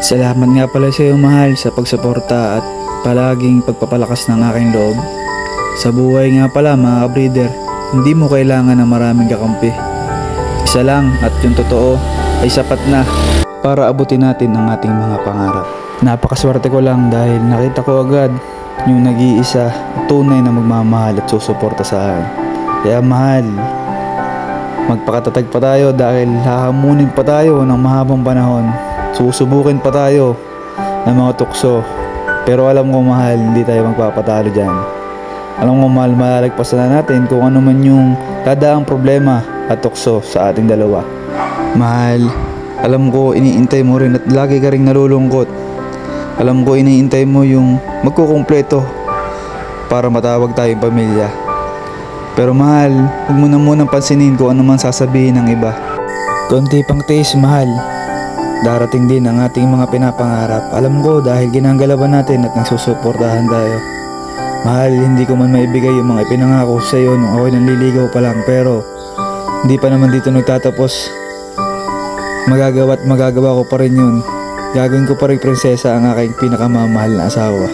Salamat nga pala sa iyo, mahal, sa pagsuporta at palaging pagpapalakas ng aking loob. Sa buhay nga pala, mga kabreeder, hindi mo kailangan ng maraming kakampi. Isa lang, at yung totoo ay sapat na para abutin natin ang ating mga pangarap. Napakaswerte ko lang dahil nakita ko agad yung nag-iisa at tunay na magmamahal at susuporta sa akin. Kaya mahal, magpakatatag pa tayo dahil hahamunin pa tayo ng mahabang panahon. Susubukin pa tayo ng mga tukso. Pero alam ko, mahal, hindi tayo magpapatalo dyan. Alam ko, mahal, malalagpasan na natin kung ano man yung dadaang problema at tukso sa ating dalawa. Mahal, alam ko iniintay mo rin at lagi ka ring nalulungkot. Alam ko iniintay mo yung magkukumpleto para matawag tayong pamilya. Pero mahal, huwag mo na munang pansinin kung ano man sasabihin ng iba. Konti pang tiis, mahal. Darating din ang ating mga pinapangarap. Alam ko dahil ginagalaban natin at nagsusuportahan tayo. Mahal, hindi ko man maibigay yung mga ipinangako sa iyo nung ako'y nanliligaw pa lang, pero hindi pa naman dito nagtatapos. Magagawa ko pa rin yun. Gagawin ko pa rin prinsesa ang aking pinakamamahal na asawa.